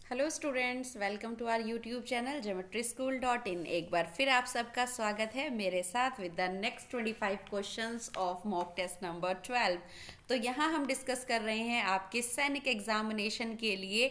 Hello students, welcome to our YouTube channel geometryschool.in। एक बार फिर आप सबका स्वागत है मेरे साथ with the next 25 questions of mock test number 12। तो यहाँ हम डिस्कस कर रहे हैं आपके सैनिक एग्जामिनेशन के लिए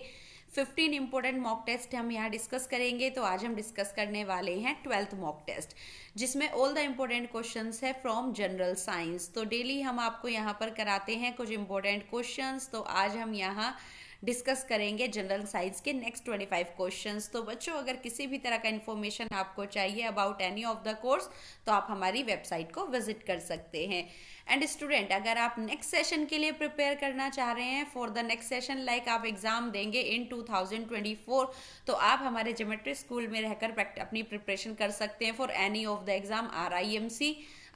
15 इंपॉर्टेंट मॉक टेस्ट हम यहाँ डिस्कस करेंगे। तो आज हम डिस्कस करने वाले हैं 12th मॉक टेस्ट, जिसमें ऑल द इम्पोर्टेंट क्वेश्चंस है फ्रॉम जनरल साइंस। तो डेली हम आपको यहाँ पर कराते हैं कुछ इंपॉर्टेंट क्वेश्चंस। तो आज हम यहाँ डिस्कस करेंगे जनरल साइंस के नेक्स्ट 25 क्वेश्चंस। तो बच्चों, अगर किसी भी तरह का इन्फॉर्मेशन आपको चाहिए about any of the course तो आप हमारी वेबसाइट को विजिट कर सकते हैं। एंड स्टूडेंट, अगर आप नेक्स्ट सेशन के लिए प्रिपेयर करना चाह रहे हैं for the next session, like आप एग्जाम देंगे इन 2024, तो आप हमारे ज्योमेट्री स्कूल में रहकर अपनी प्रिपरेशन कर सकते हैं for any of the exam. RIMC,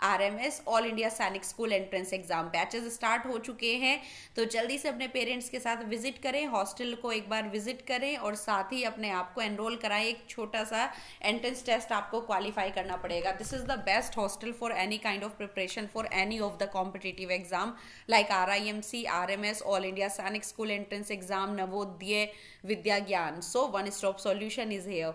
RMS, all India Sainik school entrance exam batches start हो चुके हैं। तो जल्दी से अपने पेरेंट्स के साथ विजिट करें, हॉस्टल को एक बार विजिट करें और साथ ही अपने आप को एनरोल कराएं। एक छोटा सा एंट्रेंस टेस्ट आपको क्वालिफाई करना पड़ेगा। This is the best hostel for any kind of preparation for any of the competitive exam like RIMC, RMS, all India Sainik school entrance exam, Navodaya, विद्या ज्ञान। So one stop solution is here.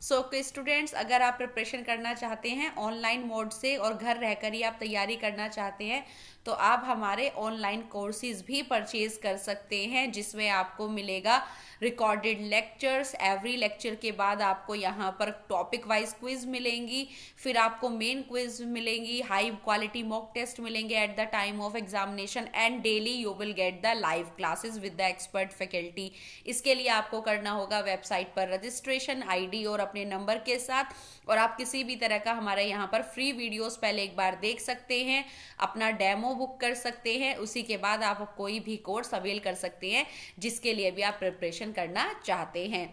So students, अगर आप preparation करना चाहते हैं online mode से और घर रहकर ही आप तैयारी करना चाहते हैं, तो आप हमारे ऑनलाइन कोर्सेज भी परचेज कर सकते हैं, जिसमें आपको मिलेगा रिकॉर्डेड लेक्चर्स। एवरी लेक्चर के बाद आपको यहाँ पर टॉपिक वाइज क्विज मिलेंगी, फिर आपको मेन क्विज मिलेंगी, हाई क्वालिटी मॉक टेस्ट मिलेंगे at the time of examination, and daily you will get the live classes with the expert faculty. इसके लिए आपको करना होगा वेबसाइट पर रजिस्ट्रेशन ID और अपने नंबर के साथ, और आप किसी भी तरह का हमारे यहाँ पर फ्री वीडियोस पहले एक बार देख सकते हैं, अपना डेमो बुक कर सकते हैं, उसी के बाद आप कोई भी कोर्स अवेल कर सकते हैं जिसके लिए भी आप प्रिपरेशन करना चाहते हैं।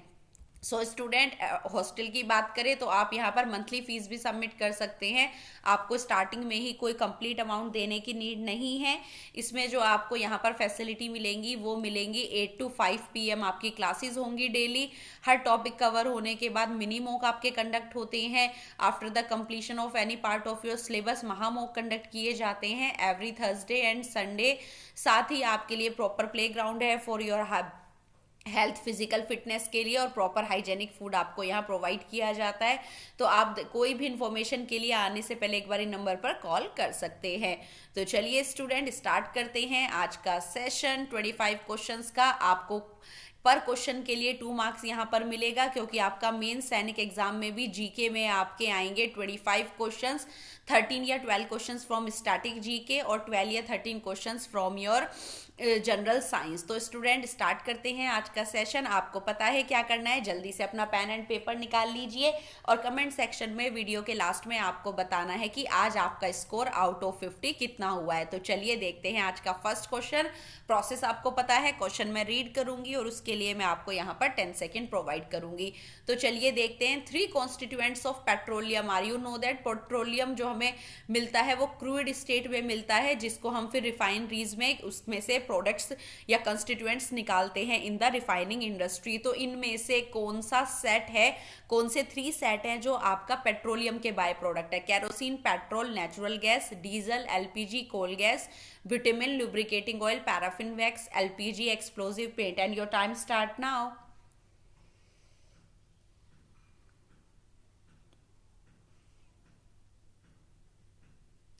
सो स्टूडेंट, हॉस्टल की बात करें तो आप यहाँ पर मंथली फीस भी सबमिट कर सकते हैं। आपको स्टार्टिंग में ही कोई कंप्लीट अमाउंट देने की नीड नहीं है। इसमें जो आपको यहाँ पर फैसिलिटी मिलेंगी वो मिलेंगी 8 to 5 PM आपकी क्लासेस होंगी डेली। हर टॉपिक कवर होने के बाद मिनी मॉक आपके कंडक्ट होते हैं। After the completion of any part of your syllabus महा मॉक कंडक्ट किए जाते हैं एवरी थर्सडे एंड संडे। साथ ही आपके लिए प्रॉपर प्ले ग्राउंड है for your health physical fitness के लिए, और प्रॉपर हाइजेनिक फूड आपको यहाँ प्रोवाइड किया जाता है। तो आप कोई भी इंफॉर्मेशन के लिए आने से पहले एक बार इन नंबर पर कॉल कर सकते हैं। तो चलिए स्टूडेंट, स्टार्ट करते हैं आज का सेशन। 25 क्वेश्चंस का आपको पर क्वेश्चन के लिए 2 मार्क्स यहाँ पर मिलेगा, क्योंकि आपका मेन सैनिक एग्जाम में भी जीके में आपके आएंगे 25 क्वेश्चंस, 13 या 12 क्वेश्चंस फ्रॉम स्टैटिक जीके और 12 या 13 questions from your general science. तो स्टूडेंट, स्टार्ट करते हैं आज का सेशन। आपको पता है क्या करना है, जल्दी से अपना पेन एंड पेपर निकाल लीजिए और कमेंट सेक्शन में वीडियो के लास्ट में आपको बताना है कि आज आपका स्कोर आउट ऑफ 50 कितना हुआ है। तो चलिए देखते हैं आज का फर्स्ट क्वेश्चन। प्रोसेस आपको पता है, क्वेश्चन मैं रीड करूंगी और उसके लिए मैं आपको यहाँ पर 10 सेकेंड प्रोवाइड करूंगी। तो चलिए देखते हैं। 3 constituents of petroleum are you know that. Petroleum जो हमें मिलता है वो क्रूड स्टेट में मिलता है, जिसको हम फिर रिफाइनरीज में उसमें से प्रोडक्ट्स या कंस्टिट्यूएंट्स निकालते हैं इन द रिफाइनिंग इंडस्ट्री। तो इनमें से कौन सा सेट है, कौन से 3 सेट हैं जो आपका पेट्रोलियम के बाय प्रोडक्ट है? Kerosene, petrol, natural gas, diesel, LPG, coal gas, vitamin, lubricating oil, paraffin wax, LPG, explosive paint, and your time start now.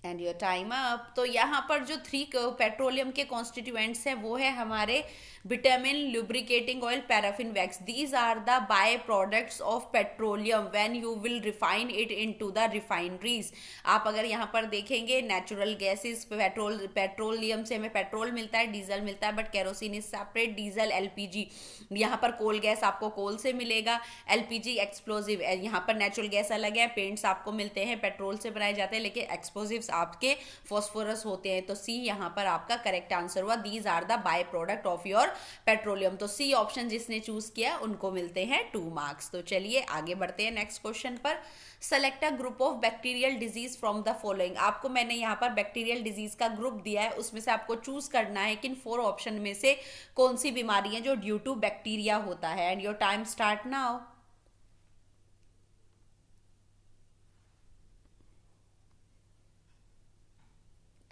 And your time up. तो यहाँ पर जो 3 पेट्रोलियम के कॉन्स्टिट्यूएंट्स हैं वो है हमारे vitamin, lubricating oil, paraffin wax. These are the by products of petroleum when you will refine it into the refineries. आप अगर यहाँ पर देखेंगे, नेचुरल गैसेस, पेट्रोलियम से हमें पेट्रोल मिलता है, डीजल मिलता है, but kerosene is separate, diesel, LPG। यहाँ पर कोल गैस आपको कोल से मिलेगा, LPG एक्सप्लोजिव, यहाँ पर नेचुरल गैस अलग है, पेंट्स आपको मिलते हैं पेट्रोल से बनाए जाते हैं, लेकिन एक्सप्लोजिव्स आपके फॉस्फोरस होते हैं। तो सी यहाँ पर आपका करेक्ट आंसर हुआ। These are the by product of your petroleum. तो सी ऑप्शन जिसने चूज किया उनको मिलते हैं 2 मार्क्स। तो चलिए आगे बढ़ते हैं नेक्स्ट क्वेश्चन पर। Select a group of bacterial disease from the following. आपको मैंने यहाँ पर बैक्टीरियल डिजीज का ग्रुप दिया है, उसमें से आपको चूज करना है कि इन 4 ऑप्शन में से कौन सी बीमारी है जो ड्यू टू बैक्टीरिया होता है। And your time start now.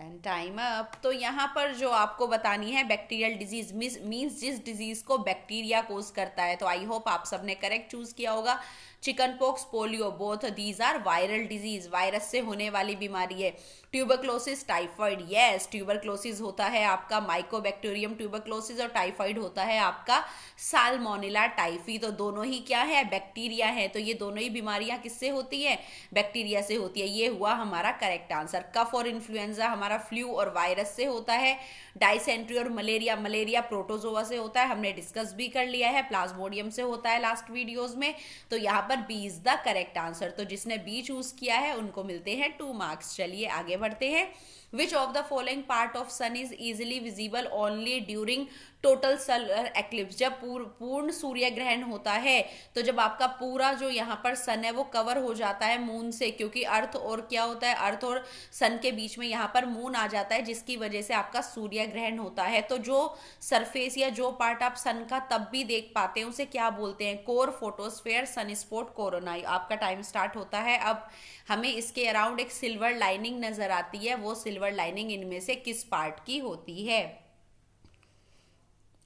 And time up. तो यहाँ पर जो आपको बतानी है बैक्टीरियल डिजीज मीन्स जिस डिजीज को बैक्टीरिया कोज करता है। तो आई होप आप सबने करेक्ट चूज किया होगा। Chicken pox, polio, both these are viral disease, virus से होने वाली बीमारी है। ट्यूबरक्लोसिस, टाइफाइड, यस ट्यूबरक्लोसिस होता है आपका माइकोबैक्टीरियम ट्यूबरक्लोसिस और टाइफाइड होता है आपका साल्मोनेला टाइफी। तो दोनों ही क्या है, बैक्टीरिया है। तो ये दोनों ही बीमारियां किससे होती है, बैक्टीरिया से होती है। ये हुआ हमारा करेक्ट आंसर। कफ और इन्फ्लुएंजा हमारा फ्लू और वायरस से होता है। डाइसेंट्री और मलेरिया, मलेरिया प्रोटोजोआ से होता है, हमने डिस्कस भी कर लिया है। प्लाज्मोडियम से होता है लास्ट वीडियोस में। तो यहाँ पर B is the correct answer. तो जिसने बी चूज किया है उनको मिलते हैं 2 मार्क्स। चलिए आगे बढ़ते हैं। Which of the following part of sun is easily visible only during total solar eclipse. जब पूर्ण सूर्य ग्रहण होता है तो जब आपका पूरा जो यहाँ पर सन है वो कवर हो जाता है मून से, क्योंकि अर्थ और क्या होता है, अर्थ और सन के बीच में यहाँ पर मून आ जाता है, जिसकी वजह से आपका सूर्य ग्रहण होता है। तो जो सरफेस या जो पार्ट आप सन का तब भी देख पाते हैं उसे क्या बोलते हैं, core, photosphere, sun spot, corona. आपका टाइम स्टार्ट होता है अब। हमें इसके अराउंड एक सिल्वर लाइनिंग नजर आती है, वो सिल्वर लाइनिंग इनमें से किस पार्ट की होती है।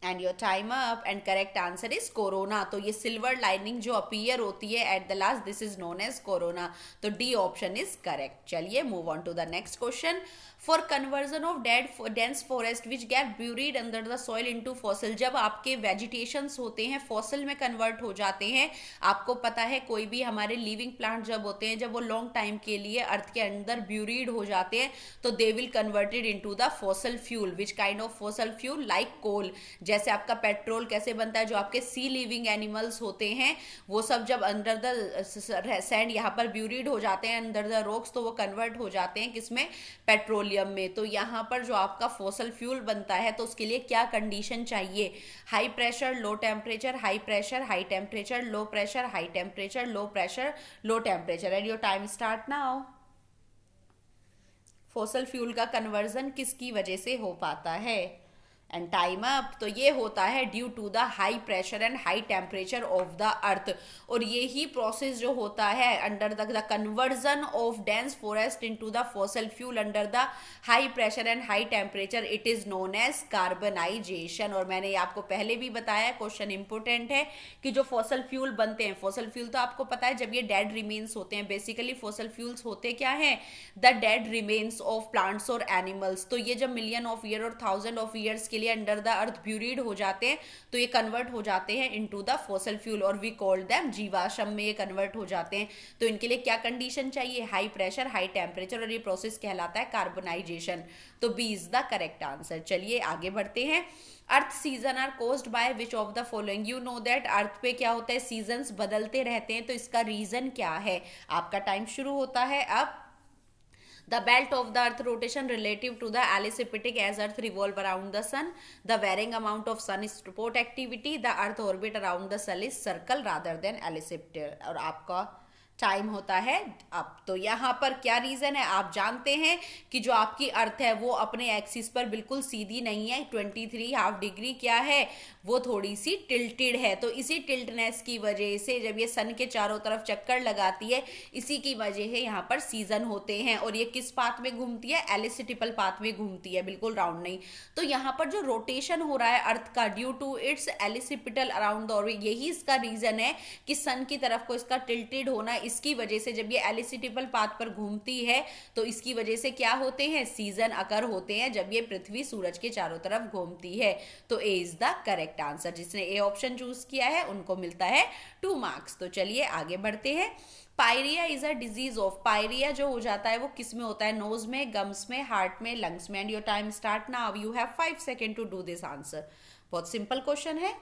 And your time up. And correct answer is corona. तो ये सिल्वर लाइनिंग जो अपीयर होती है at the last, this is known as corona. तो डी ऑप्शन इज करेक्ट। चलिए move on to the next question. For conversion of dense forest which get buried under the soil into fossil. जब आपके vegetations होते हैं fossil में convert हो जाते हैं। आपको पता है कोई भी हमारे लिविंग प्लांट जब होते हैं, जब वो लॉन्ग टाइम के लिए अर्थ के अंदर ब्यूरीड हो जाते हैं तो they will converted into the fossil fuel. Which kind of fossil fuel, like coal. जैसे आपका पेट्रोल कैसे बनता है, जो आपके सी लिविंग एनिमल्स होते हैं वो सब जब अंडर द सैंड यहाँ पर ब्यूरीड हो जाते हैं अंडर द रॉक्स, तो वो कन्वर्ट हो जाते हैं किसमें, पेट्रोलियम में। तो यहाँ पर जो आपका फॉसल फ्यूल बनता है तो उसके लिए क्या कंडीशन चाहिए, high pressure, low temperature, high pressure, high temperature, low pressure, high temperature, low pressure, low temperature. And your time start now. Fossil fuel का कन्वर्जन किसकी वजह से हो पाता है। And time up. तो ये होता है due to the high pressure and high temperature of the earth. और ये ही प्रोसेस जो होता है under the conversion of dense forest into the fossil fuel under the high pressure and high temperature, it is known as carbonisation. और मैंने आपको पहले भी बताया, क्वेश्चन इंपोर्टेंट है, कि जो फॉसिल फ्यूल बनते हैं, फॉसिल फ्यूल तो आपको पता है जब ये डेड रिमेन्स होते हैं, बेसिकली फॉसिल फ्यूल्स होते क्या है, the dead remains of plants और एनिमल्स। तो ये जब मिलियन ऑफ ईयर और थाउजेंड ऑफ ईयर्स के लिए अंडर द अर्थ ब्यूरीड हो जाते हैं तो ये कन्वर्ट हो जाते हैं इनटू द फॉसिल फ्यूल और वी कॉल देम जीवाश्म में ये कन्वर्ट हो जाते हैं। तो इनके लिए क्या कंडीशन चाहिए, हाई प्रेशर, हाई टेम्परेचर, और ये प्रोसेस कहलाता है कार्बनाइजेशन। तो B is the correct answer. चलिए आगे बढ़ते हैं। Earth season are caused by which of the following. You know that earth पे क्या होता है, सीजन्स बदलते रहते हैं। तो इसका रीजन क्या है। आपका टाइम शुरू होता है अब। The belt of the earth rotation relative to the elliptic as earth revolve around the sun. The varying amount of sun support activity. The earth orbit around the sun is circle rather than elliptic. और आपका time होता है अब। तो यहाँ पर क्या reason है, आप जानते हैं कि जो आपकी अर्थ है वो अपने एक्सिस पर बिल्कुल सीधी नहीं है, 23 हाफ डिग्री क्या है, वो थोड़ी सी टिल्टेड है। तो इसी टिल्टनेस की वजह से जब ये सन के चारों तरफ चक्कर लगाती है, इसी की वजह है यहाँ पर सीजन होते हैं। और ये किस पाथ में घूमती है, एलिप्टिकल पाथ में घूमती है, बिल्कुल राउंड नहीं। तो यहाँ पर जो रोटेशन हो रहा है अर्थ का due to its elliptical around the orbit, यही इसका रीजन है कि सन की तरफ को इसका टिल्टेड होना। इसकी वजह से जब ये एलिप्टिकल पाथ पर घूमती है तो इसकी वजह से क्या होते हैं, सीजन अकर होते हैं जब ये पृथ्वी सूरज के चारों तरफ घूमती है। तो A is the correct answer. जिसने ए ऑप्शन चूज किया है उनको मिलता है 2 मार्क्स। तो चलिए आगे बढ़ते हैं। Pyorrhoea is a disease of. Pyorrhoea जो हो जाता है वो किस में होता है, नोज में, गम्स में, हार्ट में, लंग्स में। And your time start now. You have 5 second to do this answer. बहुत सिंपल क्वेश्चन है।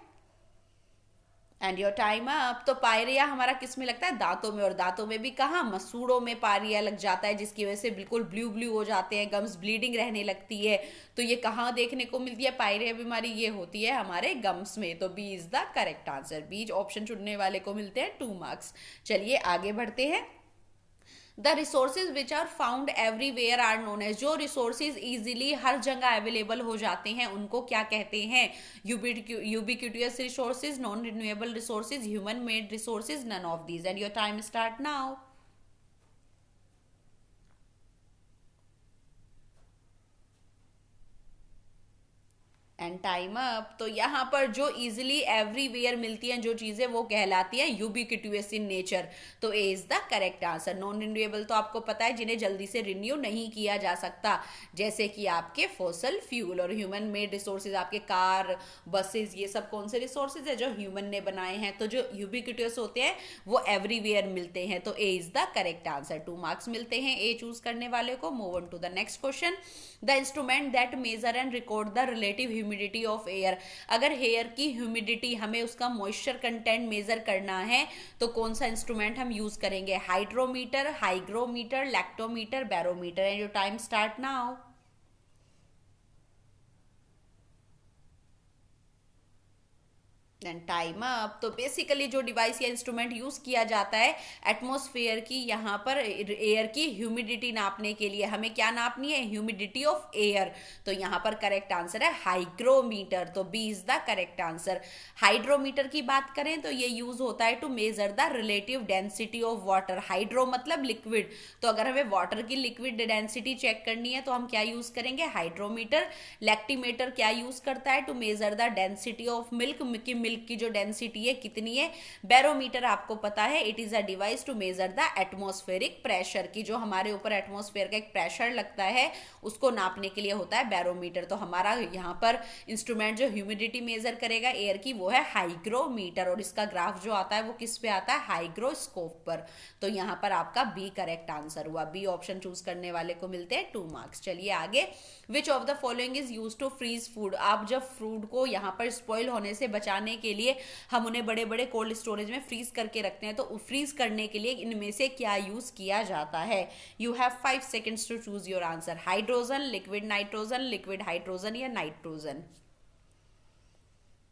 And your time up. तो पायरिया हमारा किस में लगता है, दांतों में। और दांतों में भी कहाँ, मसूड़ों में पायरिया लग जाता है, जिसकी वजह से बिल्कुल ब्लू ब्लू हो जाते हैं, गम्स ब्लीडिंग रहने लगती है। तो ये कहाँ देखने को मिलती है पायरिया बीमारी, ये होती है हमारे गम्स में। तो B is the correct answer. B option चुनने वाले को मिलते हैं 2 मार्क्स। चलिए आगे बढ़ते हैं। The resources which are found everywhere are known as. जो रिसोर्सेज इजीली हर जगह अवेलेबल हो जाते हैं उनको क्या कहते हैं, ubiquitous resources, non renewable resources, human made resources, none of these. And your time start now. And time up. तो यहाँ पर जो इजिली एवरीवेयर मिलती हैं जो चीजें वो कहलाती हैं यूबिक्विटस इन नेचर, तो A is the correct answer. Non renewable तो आपको पता है जिन्हें जल्दी से रिन्यू नहीं किया जा सकता, जैसे कि आपके फॉसल फ्यूल। और ह्यूमन मेड रिसोर्सेज आपके कार, बसेस, ये सब कौन से रिसोर्सेज है जो ह्यूमन ने बनाए हैं। तो जो यूबिक्विटस होते हैं वो एवरीवेयर मिलते हैं, तो A is the correct answer. 2 marks मिलते हैं ए चूज करने वाले को। Move on to the next question. The instrument that measure and record the relative humidity of air. अगर हेयर की ह्यूमिडिटी, हमें उसका मॉइस्चर कंटेंट मेजर करना है, तो कौन सा इंस्ट्रूमेंट हम यूज करेंगे? Hydrometer, hygrometer, lactometer, barometer. And your time start now. And time up. तो बेसिकली जो डिवाइस या इंस्ट्रूमेंट यूज किया जाता है एटमॉस्फेयर की, यहाँ पर एयर की ह्यूमिडिटी नापने के लिए, हमें क्या नापनी है? Humidity of air. तो यहाँ पर करेक्ट आंसर है हाइग्रोमीटर, तो B is the correct answer. Hydrometer की बात करें तो ये यूज होता है to measure the relative density of water. Hydro मतलब लिक्विड, तो अगर हमें वाटर की लिक्विड डेंसिटी चेक करनी है तो हम क्या यूज करेंगे? हाइड्रोमीटर। लैक्टीमीटर क्या यूज करता है? To measure the density of milk, की मिल्क की जो डेंसिटी है कितनी है। बैरोमीटर आपको पता है it is a device to measure the atmospheric pressure, की जो हमारे ऊपर एटमॉस्फेयर का एक प्रेशर लगता है उसको नापने के लिए होता है बैरोमीटर। तो हमारा यहाँ पर इंस्ट्रूमेंट जो ह्यूमिडिटी मेजर करेगा एयर की वो है हाइग्रोमीटर, और इसका ग्राफ जो आता है वो किस पे आता है? हाइग्रोस्कोप पर। तो यहाँ पर आपका बी करेक्ट आंसर हुआ। बी ऑप्शन चूज करने वाले को मिलते हैं 2 मार्क्स। चलिए आगे। Which of the following is use to freeze food. आप जब फूड को यहाँ पर स्पॉइल होने से बचाने के लिए हम उन्हें बड़े बड़े कोल्ड स्टोरेज में फ्रीज करके रखते हैं, तो फ्रीज करने के लिए इनमें से क्या यूज किया जाता है? You have 5 seconds to choose your answer. Hydrogen, liquid nitrogen, liquid hydrogen या nitrogen.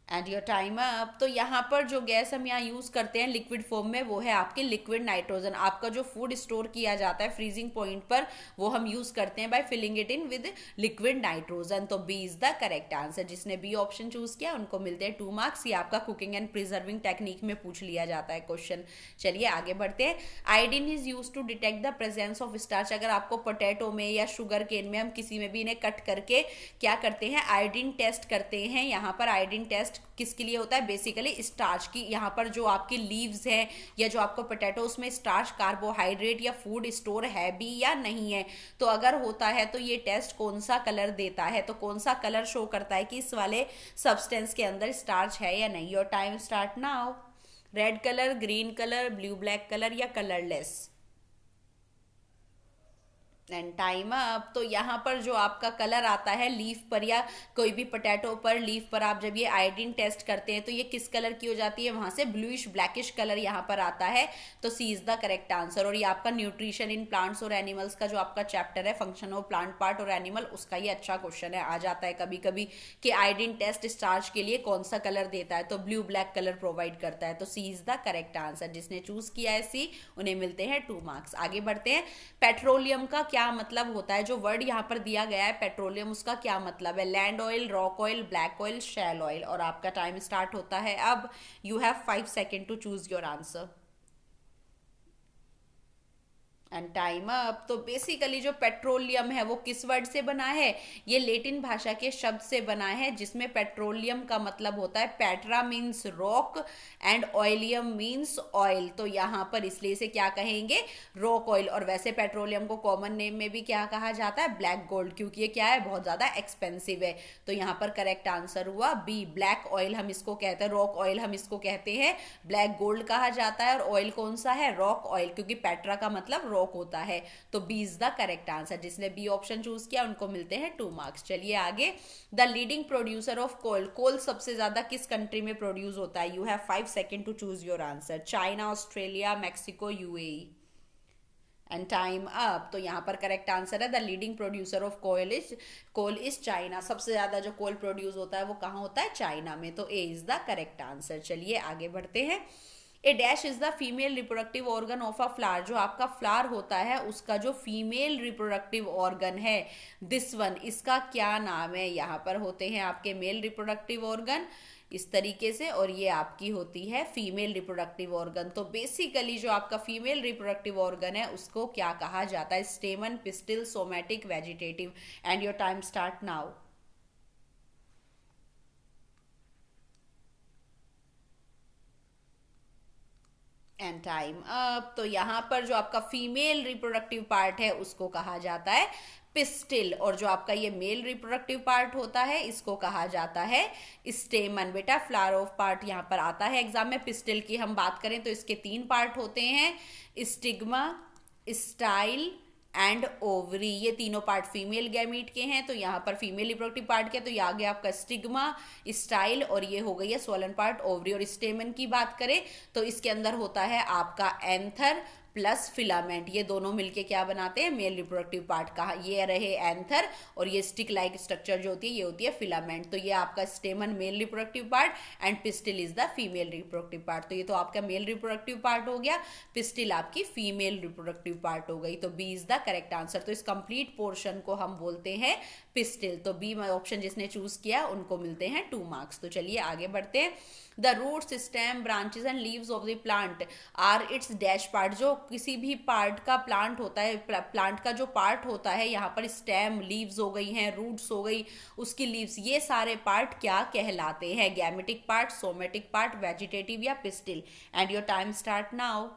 And your time up. तो यहाँ पर जो गैस हम यहाँ यूज करते हैं लिक्विड फॉर्म में वो है आपके लिक्विड नाइट्रोजन। आपका जो फूड स्टोर किया जाता है फ्रीजिंग पॉइंट पर वो हम यूज करते हैं by filling it in with liquid nitrogen, तो B is the correct answer. जिसने बी ऑप्शन चूज किया उनको मिलते हैं 2 मार्क्स। ये आपका कुकिंग एंड प्रिजर्विंग टेक्निक में पूछ लिया जाता है क्वेश्चन। चलिए आगे बढ़ते हैं। Iodine is use to detect the presence of starch. अगर आपको पोटैटो में या शुगर केन में, हम किसी में भी इन्हें कट करके क्या करते हैं? आयोडीन टेस्ट करते हैं। यहाँ पर आयोडीन टेस्ट किसके लिए होता है? बेसिकली स्टार्च की। यहाँ पर जो आपकी लीव्स है या जो आपको पोटैटो, उसमें स्टार्च, कार्बोहाइड्रेट या फूड स्टोर है भी या नहीं है। तो अगर होता है तो ये टेस्ट कौन सा कलर देता है? तो कौन सा कलर शो करता है कि इस वाले सब्सटेंस के अंदर स्टार्च है या नहीं? Your time start now. Red colour, green colour, blue black colour या कलरलेस। And time up. तो यहाँ पर जो आपका कलर आता है लीफ पर या कोई भी पोटैटो पर, लीफ पर आप जब ये आयोडीन टेस्ट करते हैं तो ये किस कलर की हो जाती है? वहां से ब्लूइश ब्लैकिश कलर यहाँ पर आता है, तो C is the correct answer. और ये आपका न्यूट्रिशन इन प्लांट्स और एनिमल्स का जो आपका चैप्टर है, फंक्शन ऑफ प्लांट पार्ट और एनिमल, उसका ये अच्छा क्वेश्चन है। आ जाता है कभी कभी कि आयोडीन टेस्ट स्टार्च के लिए कौन सा कलर देता है, तो ब्लू ब्लैक कलर प्रोवाइड करता है, तो C is the correct answer. जिसने चूज किया है सी उन्हें मिलते हैं 2 मार्क्स। आगे बढ़ते हैं। पेट्रोलियम का क्या मतलब होता है? जो वर्ड यहाँ पर दिया गया है पेट्रोलियम, उसका क्या मतलब है? Land oil, rock oil, black oil, shale oil. और आपका टाइम स्टार्ट होता है अब। You have 5 second to choose your answer. And time up. तो बेसिकली जो पेट्रोलियम है वो किस वर्ड से बना है? ये लेटिन भाषा के शब्द से बना है जिसमें पेट्रोलियम का मतलब होता है, petra means rock and oleum means oil. तो यहाँ पर इसलिए इसे क्या कहेंगे? Rock oil. और वैसे पेट्रोलियम को कॉमन नेम में भी क्या कहा जाता है? ब्लैक गोल्ड, क्योंकि ये क्या है? बहुत ज्यादा एक्सपेंसिव है। तो यहाँ पर करेक्ट आंसर हुआ बी, ब्लैक ऑयल हम इसको कहते हैं, रॉक ऑयल हम इसको कहते हैं, ब्लैक गोल्ड कहा जाता है। और ऑयल कौन सा है? रॉक ऑयल, क्योंकि पेट्रा का मतलब रॉक होता है। तो B is the correct answer. जिसने बी ऑप्शन चूज किया उनको मिलते हैं 2 मार्क्स। चलिए आगे। The leading producer of coal. Coal सबसे ज्यादा किस कंट्री में प्रोड्यूस होता है? You have 5 second to choose your answer. China, Australia, Mexico, UAE. And time up. तो यहाँ पर करेक्ट आंसर है the leading producer of coal is China. सबसे ज्यादा जो कोल प्रोड्यूस होता है वो कहाँ होता है? चाइना में। तो A is the correct answer. चलिए आगे बढ़ते हैं। A dash is the female reproductive organ of a flower. जो आपका फ्लावर होता है उसका जो फीमेल रिप्रोडक्टिव ऑर्गन है, दिस वन, इसका क्या नाम है? यहाँ पर होते हैं आपके मेल रिप्रोडक्टिव ऑर्गन इस तरीके से, और ये आपकी होती है फीमेल रिप्रोडक्टिव ऑर्गन। तो बेसिकली जो आपका फीमेल रिप्रोडक्टिव ऑर्गन है उसको क्या कहा जाता है? स्टेमन, pistil, somatic, vegetative. And your time start now. And time up. तो यहाँ पर जो आपका फीमेल रिप्रोडक्टिव पार्ट है उसको कहा जाता है पिस्टिल, और जो आपका ये मेल रिप्रोडक्टिव पार्ट होता है इसको कहा जाता है स्टेमन। बेटा फ्लावर ऑफ पार्ट यहाँ पर आता है एग्जाम में। पिस्टिल की हम बात करें तो इसके 3 पार्ट होते हैं, स्टिग्मा, स्टाइल एंड ओवरी। ये तीनों पार्ट फीमेल गैमीट के हैं, तो यहाँ पर फीमेल रिप्रोडक्टिव पार्ट के, तो ये आ गया आपका स्टिग्मा, स्टाइल, और ये हो गई है सोलन पार्ट ओवरी। और स्टेमन की बात करें तो इसके अंदर होता है आपका एंथर प्लस फिलामेंट, ये दोनों मिलके क्या बनाते हैं मेल रिप्रोडक्टिव पार्ट का। ये रहे एंथर और ये स्टिक लाइक स्ट्रक्चर जो होती है ये होती है फिलामेंट। तो ये आपका स्टेमन male reproductive part and pistil is the female reproductive part. तो ये तो आपका मेल रिप्रोडक्टिव पार्ट हो गया, पिस्टिल आपकी फीमेल रिप्रोडक्टिव पार्ट हो गई। तो B is the correct answer. तो इस कंप्लीट पोर्शन को हम बोलते हैं पिस्टिल। तो बी ऑप्शन जिसने चूज किया उनको मिलते हैं 2 मार्क्स। तो चलिए आगे बढ़ते हैं। The roots, stem, branches and leaves of the plant are its dash part. जो किसी भी पार्ट का प्लांट होता है, प्लांट का जो पार्ट होता है, यहाँ पर स्टेम, लीव्स हो गई हैं, रूट्स हो गई, उसकी लीव्स, ये सारे पार्ट क्या कहलाते हैं? Gametic part, somatic part, vegetative या pistil? And your time start now.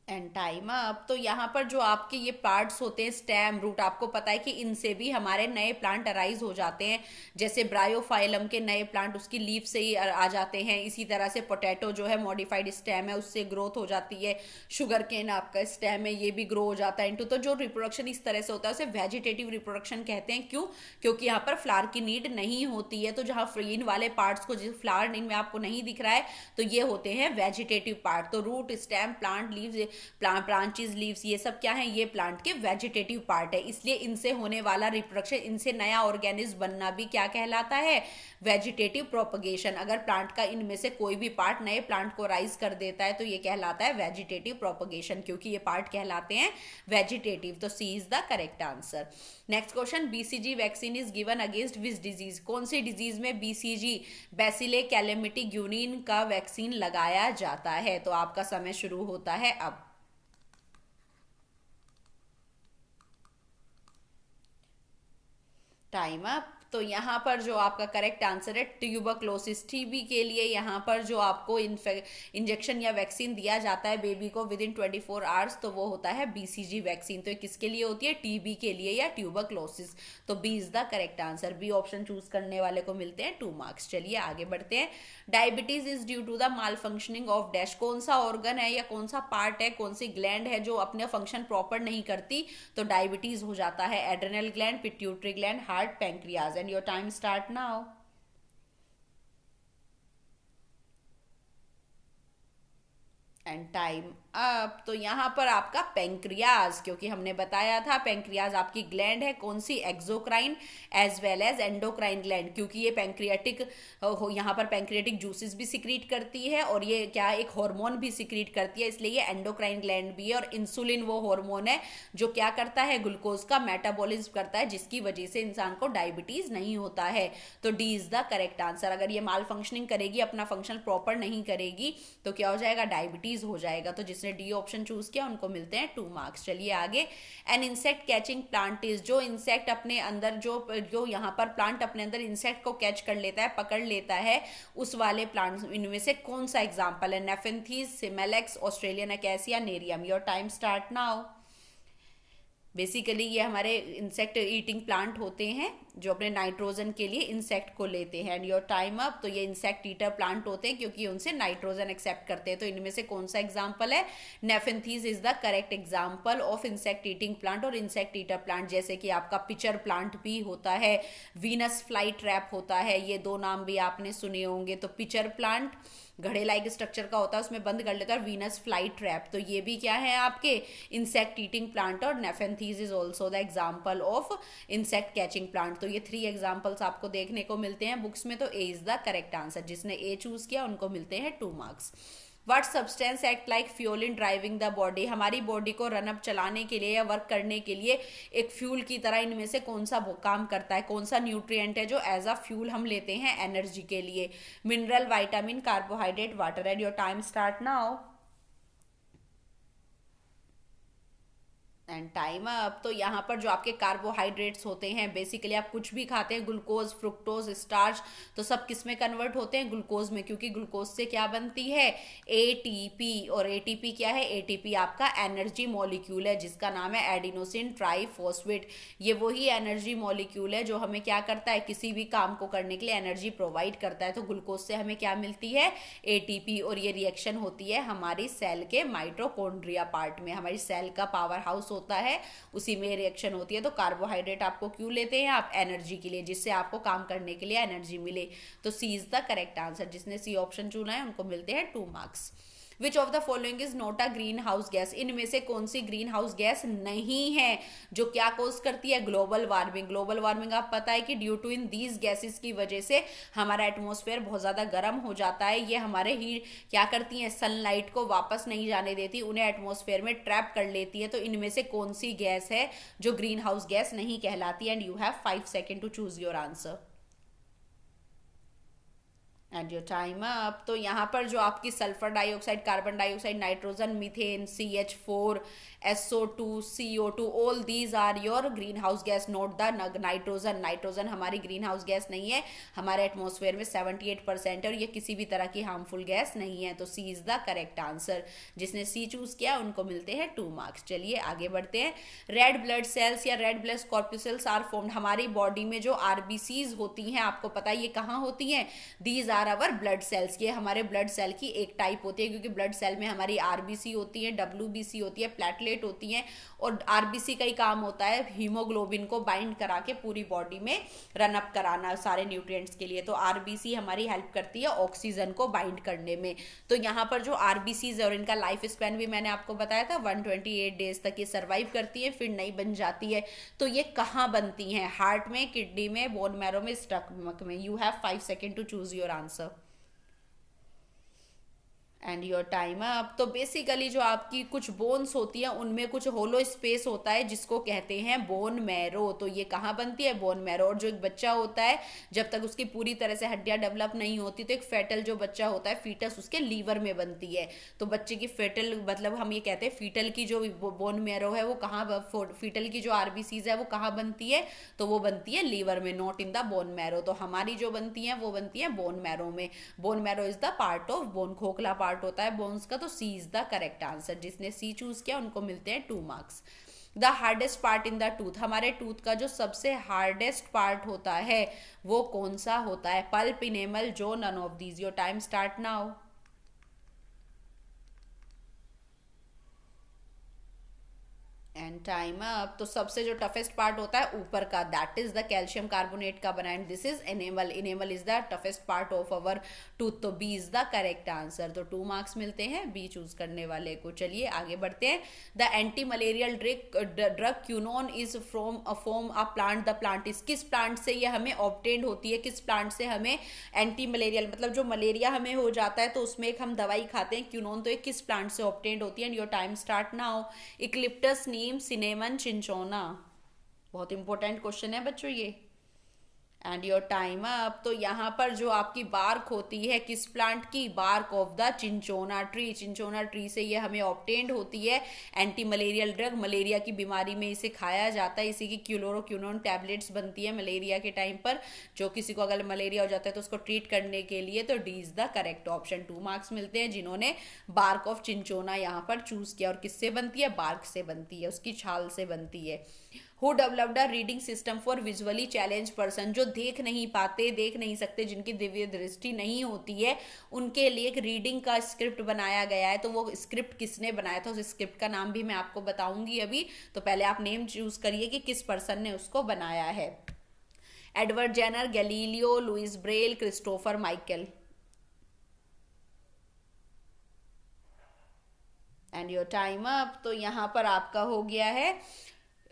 And time up. तो यहाँ पर जो आपके ये पार्ट्स होते हैं, स्टेम, रूट, आपको पता है कि इनसे भी हमारे नए प्लांट अराइज हो जाते हैं। जैसे ब्रायोफाइलम के नए प्लांट उसकी लीफ से ही आ जाते हैं। इसी तरह से पोटैटो जो है मॉडिफाइड स्टेम है, उससे ग्रोथ हो जाती है। शुगर केन आपका स्टेम है, ये भी ग्रो हो जाता है इनटू। तो जो रिप्रोडक्शन इस तरह से होता है उसे वेजिटेटिव रिप्रोडक्शन कहते हैं। क्यों? क्योंकि यहाँ पर फ्लावर की नीड नहीं होती है। तो जहाँ इन वाले पार्ट्स को, जिस फ्लावर इनमें आपको नहीं दिख रहा है, तो ये होते हैं वेजिटेटिव पार्ट। तो root, stem, plant, leaves, branches, leaves, ये सब क्या है? ये प्लांट के वेजिटेटिव पार्ट है। इसलिए इनसे होने वाला रिप्रोडक्शन, इनसे नया ऑर्गेनिज्म बनना भी क्या कहलाता है? Vegetative propagation. अगर प्लांट का इनमें से कोई भी पार्ट नए प्लांट को राइज कर देता है तो ये कहलाता है वेजिटेटिव प्रोपगेशन, क्योंकि ये पार्ट कहलाते हैं वेजिटेटिव। तो C is the correct answer. Next question, BCG vaccine is given against which disease? कौन सी डिजीज में बीसीजी, बैसिले कैलेमिटी ग्यूनिन का वैक्सीन लगाया जाता है? तो आपका समय शुरू होता है अब। Time up. तो यहाँ पर जो आपका करेक्ट आंसर है ट्यूबरक्लोसिस, टीबी के लिए यहाँ पर जो आपको इंजेक्शन या वैक्सीन दिया जाता है बेबी को विद इन 24 आवर्स, तो वो होता है बीसीजी वैक्सीन। तो ये किसके लिए होती है? टीबी के लिए या ट्यूबरक्लोसिस। तो B is the correct answer. B option choose करने वाले को मिलते हैं 2 मार्क्स। चलिए आगे बढ़ते हैं। Diabetes is due to the malfunctioning of dash. कौन सा ऑर्गन है या कौन सा पार्ट है, कौन सी ग्लैंड है जो अपने फंक्शन प्रॉपर नहीं करती? तो डायबिटीज हो जाता है adrenal gland, pituitary gland, heart, pancreas. And your time start now. And time up. तो यहाँ पर आपका पेंक्रियाज, क्योंकि हमने बताया था पेंक्रियाज आपकी ग्लैंड है कौन सी? Exocrine as well as endocrine gland, क्योंकि ये पेंक्रियाटिक यहाँ पर पेंक्रियाटिक जूसेस भी सिक्रीट करती है और ये क्या एक हार्मोन भी सिक्रीट करती है, इसलिए ये एंडोक्राइन ग्लैंड भी है। और इंसुलिन वो हार्मोन है जो क्या करता है? ग्लूकोज का मेटाबॉलिज्म करता है, जिसकी वजह से इंसान को डायबिटीज नहीं होता है। तो D is the correct answer. अगर ये माल फंक्शनिंग करेगी, अपना फंक्शन प्रॉपर नहीं करेगी, तो क्या हो जाएगा? डायबिटीज हो जाएगा। तो जिसने डी ऑप्शन चूज किया उनको मिलते हैं 2 मार्क्स। चलिए आगे। An insect catching plant is, जो इंसेक्ट अपने अंदर जो यहाँ पर प्लांट अपने अंदर इंसेक्ट को कैच कर लेता है, पकड़ लेता है, उस वाले प्लांट इनमें से कौन सा एग्जांपल है? Nepenthes, smilax, Australian acacia, nerium. Your time start now. Basically ये हमारे इंसेक्ट ईटिंग प्लांट होते हैं जो अपने नाइट्रोजन के लिए इंसेक्ट को लेते हैं। And your time up. तो ये इंसेक्ट ईटर प्लांट होते हैं क्योंकि उनसे नाइट्रोजन एक्सेप्ट करते हैं। तो इनमें से कौन सा एग्जांपल है? Nepenthes is the correct example of insect eating plant और इंसेक्ट ईटर प्लांट। जैसे कि आपका पिचर प्लांट भी होता है, वीनस फ्लाई ट्रैप होता है, ये 2 नाम भी आपने सुने होंगे। तो पिचर प्लांट घड़े लाइक स्ट्रक्चर का होता है, उसमें बंद कर लेता है, वीनस फ्लाई ट्रैप। तो ये भी क्या है? आपके इंसेक्ट ईटिंग प्लांट। और nepenthes is also the example of insect catching plant. तो ये 3 एग्जाम्पल्स आपको देखने को मिलते हैं बुक्स में। तो A is the correct answer. जिसने ए चूज किया उनको मिलते हैं 2 marks. What substance act like fuel in driving the body? हमारी बॉडी को रनअप चलाने के लिए या वर्क करने के लिए एक फ्यूल की तरह इनमें से कौन सा काम करता है? कौन सा न्यूट्रिएंट है जो एज अ फ्यूल हम लेते हैं एनर्जी के लिए? Mineral, vitamin, carbohydrate, water. And your time start now. And time up. तो यहाँ पर जो आपके कार्बोहाइड्रेट्स होते हैं, बेसिकली आप कुछ भी खाते हैं, ग्लूकोज, फ्रुक्टोज, स्टार्च, तो सब किस में कन्वर्ट होते हैं? ग्लूकोज में, क्योंकि ग्लूकोज से क्या बनती है? एटीपी। और एटीपी क्या है? एटीपी आपका एनर्जी मॉलिक्यूल है जिसका नाम है एडिनोसिन ट्राइफॉस्फेट। ये वही एनर्जी मॉलिक्यूल है जो हमें क्या करता है? किसी भी काम को करने के लिए एनर्जी प्रोवाइड करता है। तो ग्लूकोज से हमें क्या मिलती है? एटीपी। और ये रिएक्शन होती है हमारी सेल के माइटोकॉन्ड्रिया पार्ट में, हमारी सेल का पावर हाउस होता है, उसी में रिएक्शन होती है। तो कार्बोहाइड्रेट आपको क्यों लेते हैं आप? एनर्जी के लिए, जिससे आपको काम करने के लिए एनर्जी मिले। तो C is the correct answer. जिसने सी ऑप्शन चुना है उनको मिलते हैं 2 marks. Which of the following is not a green house gas? इनमें से कौन सी ग्रीन हाउस गैस नहीं है जो क्या कॉज करती है? Global warming. ग्लोबल वार्मिंग आप पता है कि ड्यू टू इन दीज गैसेस की वजह से हमारा एटमॉस्फेयर बहुत ज्यादा गर्म हो जाता है। ये हमारे हीट क्या करती हैं? सनलाइट को वापस नहीं जाने देती, उन्हें एटमॉस्फेयर में ट्रैप कर लेती है। तो इनमें से कौन सी गैस है जो ग्रीन हाउस गैस नहीं कहलाती? And you have 5 second to choose your answer and your time up. तो यहाँ पर जो आपकी sulphur dioxide, carbon dioxide, nitrogen, methane, CH4, SO2, CO2, all these are your green house gas, not the nitrogen. Nitrogen हमारी green house gas नहीं है, हमारे atmosphere में 78% है और ये किसी भी तरह की हार्मफुल गैस नहीं है। तो C is the correct answer. जिसने सी चूज किया उनको मिलते हैं 2 मार्क्स। चलिए आगे बढ़ते हैं। रेड ब्लड सेल्स या रेड ब्लड कॉर्पुसल्स आर फॉर्म्ड। हमारी बॉडी में जो आरबीसीज होती हैं, आपको पता है ये कहाँ होती हैं? These are our blood cells. ये हमारे ब्लड सेल की एक टाइप होती है, क्योंकि ब्लड सेल में हमारी आरबीसी होती है, डब्ल्यूबीसी होती है, प्लेटलेट होती हैं। और आरबीसी का ही काम होता है हीमोग्लोबिन को बाइंड करा के पूरी बॉडी में रन अप कराना सारे न्यूट्रिएंट्स के लिए। तो आरबीसी हमारी हेल्प करती है ऑक्सीजन को बाइंड करने में। तो यहाँ पर जो आरबीसीज है और इनका लाइफ स्पैन भी मैंने आपको बताया था 128 डेज तक ये सर्वाइव करती है, फिर नई बन जाती है। तो ये कहाँ बनती हैं? हार्ट में, किडनी में, बोन मैरो में, स्टमक में। You have 5 second to choose your answer and your time up. तो बेसिकली जो आपकी कुछ बोन्स होती है उनमें कुछ होलो स्पेस होता है जिसको कहते हैं बोन मैरो। तो ये कहाँ बनती है? Bone marrow. और जो एक बच्चा होता है जब तक उसकी पूरी तरह से हड्डियां डेवलप नहीं होती, तो एक फेटल जो बच्चा होता है, फीटस, उसके लीवर में बनती है। तो बच्चे की फेटल, मतलब हम ये कहते हैं फीटल की जो बोन मैरो है वो कहाँ, फीटल की जो आरबीसीज है वो कहाँ बनती है? तो वो बनती है लीवर में, not in the bone marrow. तो हमारी जो बनती है वो बनती है बोन मैरो में। Bone marrow is the part of bone, खोखला पार्ट होता है बोन्स का। तो C is the correct answer. जिसने सी चूज किया उनको मिलते हैं 2 marks. The hardest part in the tooth. हमारे टूथ का जो सबसे हार्डेस्ट पार्ट होता है वो कौन सा होता है? पल्प, इनेमल, जो, none of these. Your time start now and time up. तो सबसे जो टफेस्ट पार्ट होता है ऊपर का, that is the calcium carbonate का बना, and this is enamel. Enamel is the toughest part of our tooth. तो B is the correct answer. तो 2 मार्क्स मिलते हैं बी चूज करने वाले को। चलिए आगे बढ़ते हैं। The anti malarial drug क्यूनोन is from a plant. The plant is, किस प्लांट से ये हमें ऑब्टेन्ड होती है? किस प्लांट से हमें एंटी मलेरियल, मतलब जो मलेरिया हमें हो जाता है तो उसमें एक हम दवाई खाते हैं क्यूनोन, तो ये किस प्लांट से ऑब्टेन्ड होती है? And your time start now. Eucalyptus, neem, cinnamon, cinchona. बहुत इंपॉर्टेंट क्वेश्चन है बच्चों ये। And your time up. तो यहाँ पर जो आपकी बार्क होती है किस प्लांट की? Bark of the cinchona tree. Cinchona tree से ये हमें ऑब्टेन्ड होती है एंटी मलेरियल ड्रग। मलेरिया की बीमारी में इसे खाया जाता है। इसी की क्लोरोक्विनोन टैबलेट्स बनती है मलेरिया के टाइम पर, जो किसी को अगर मलेरिया हो जाता है तो उसको ट्रीट करने के लिए। तो D is the correct option. 2 marks मिलते हैं जिन्होंने बार्क ऑफ चिंचोना यहाँ पर चूज किया। और किससे बनती है? बार्क से बनती है, उसकी छाल से बनती है। Who developed a reading system for visually challenge person. जो देख नहीं पाते, देख नहीं सकते, जिनकी दिव्य दृष्टि नहीं होती है, उनके लिए एक रीडिंग का स्क्रिप्ट बनाया गया है। तो वो स्क्रिप्ट किसने बनाया था? उस स्क्रिप्ट का नाम भी मैं आपको बताऊंगी अभी। तो पहले आप नेम चूज करिए कि किस पर्सन ने उसको बनाया है। Edward Jenner, Galileo, Louis Braille, Christopher Michael. And your time up. तो यहाँ पर आपका हो गया है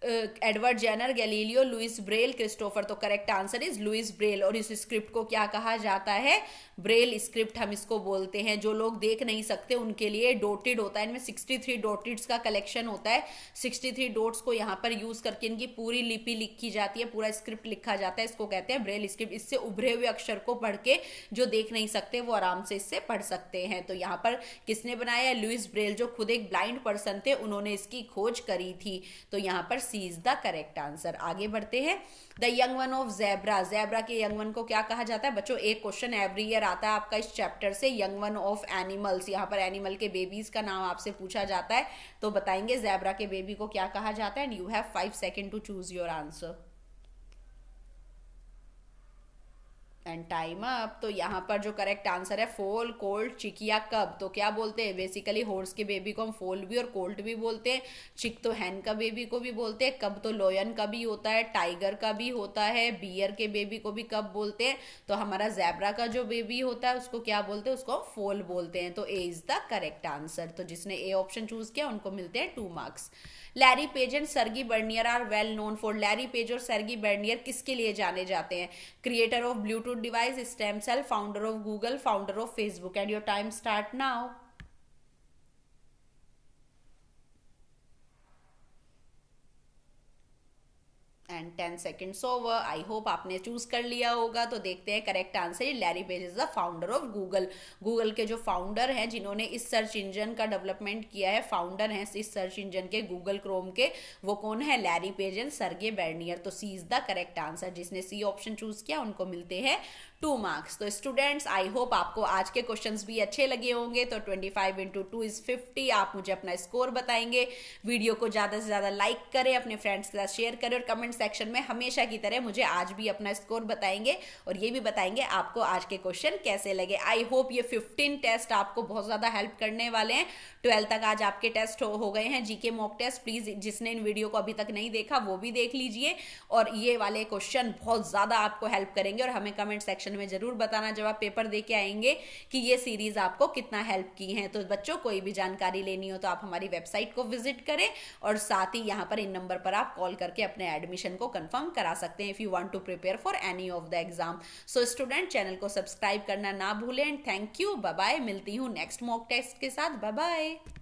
Edward Jenner, Galileo, Louis Braille, Christopher. तो correct answer is Louis Braille. और इस स्क्रिप्ट को क्या कहा जाता है? ब्रेल स्क्रिप्ट हम इसको बोलते हैं। जो लोग देख नहीं सकते उनके लिए डोटेड होता है, इनमें 63 डोटेड्स का कलेक्शन होता है। 63 डोट्स को यहाँ पर यूज करके इनकी पूरी लिपि लिखी जाती है, पूरा स्क्रिप्ट लिखा जाता है। इसको कहते हैं ब्रेल स्क्रिप्ट। इससे उभरे हुए अक्षर को पढ़ के जो देख नहीं सकते वो आराम से इससे पढ़ सकते हैं। तो यहाँ पर किसने बनाया? लुइस ब्रेल, जो खुद एक ब्लाइंड पर्सन थे, उन्होंने इसकी खोज करी थी। तो यहाँ पर सी इज द करेक्ट आंसर। आगे बढ़ते हैं। The young one of zebra, zebra के यंग वन को क्या कहा जाता है? बच्चों एक क्वेश्चन एवरी ईयर आता है आपका इस चैप्टर से, यंग वन ऑफ एनिमल्स। यहाँ पर एनिमल के बेबीज का नाम आपसे पूछा जाता है, तो बताएंगे ज़ेब्रा के बेबी को क्या कहा जाता है। And you have 5 second to choose your answer. And time up. तो यहाँ पर जो करेक्ट आंसर है फोल, कोल्ट, चिक या कब। तो क्या बोलते हैं? बेसिकली हॉर्स के बेबी को हम फोल भी और कोल्ट भी बोलते हैं। चिक तो हैन का बेबी को भी बोलते हैं। कब तो लोयन का भी होता है, टाइगर का भी होता है, बियर के बेबी को भी कब बोलते हैं। तो हमारा ज़ेब्रा का जो बेबी होता है उसको क्या बोलते हैं? उसको हम फोल बोलते हैं। तो A is the correct answer. तो जिसने ए ऑप्शन चूज किया उनको मिलते हैं 2 marks. Larry Page and Sergey Brin are well known for. Larry Page और सर्गी बर्नियर किसके लिए जाने जाते हैं? Creator of Bluetooth device, stem cell, founder of Google, founder of Facebook. And your time start now. And 10 seconds over. I hope आपने choose कर लिया होगा। तो देखते हैं correct answer. Larry Page is the founder of Google. Google के जो founder हैं, जिन्होंने इस सर्च इंजन का डेवलपमेंट किया है, फाउंडर हैं इस सर्च इंजन के, गूगल क्रोम के, वो कौन है? Larry Page and Sergey Brin. तो C is the correct answer. जिसने सी ऑप्शन चूज किया उनको मिलते हैं 2 मार्क्स। तो स्टूडेंट्स, आई होप आपको आज के क्वेश्चंस भी अच्छे लगे होंगे। तो 25 इंटू 2 इज 50। आप मुझे अपना स्कोर बताएंगे। वीडियो को ज़्यादा से ज़्यादा लाइक करें, अपने फ्रेंड्स के साथ शेयर करें, और कमेंट सेक्शन में हमेशा की तरह मुझे आज भी अपना स्कोर बताएंगे, और ये भी बताएंगे आपको आज के क्वेश्चन कैसे लगे। आई होप ये 15 टेस्ट आपको बहुत ज़्यादा हेल्प करने वाले हैं। 12 तक आज आपके टेस्ट हो गए हैं, जीके मॉक टेस्ट। प्लीज़ जिसने इन वीडियो को अभी तक नहीं देखा वो भी देख लीजिए, और ये वाले क्वेश्चन बहुत ज़्यादा आपको हेल्प करेंगे। और हमें कमेंट सेक्शन में जरूर बताना जब आप पेपर दे के आएंगे कि ये सीरीज आपको कितना हेल्प की है। तो बच्चों, कोई भी जानकारी लेनी हो तो आप हमारी वेबसाइट को विजिट करें, और साथ ही यहाँ पर इन नंबर पर आप कॉल करके अपने एडमिशन को कंफर्म करा सकते हैं if you want to prepare for any of the exam. So student, channel को सब्सक्राइब करना ना भूलें। And thank you, bye bye. मिलती हूँ नेक्स्ट मॉक टेस्ट के साथ। Bye bye.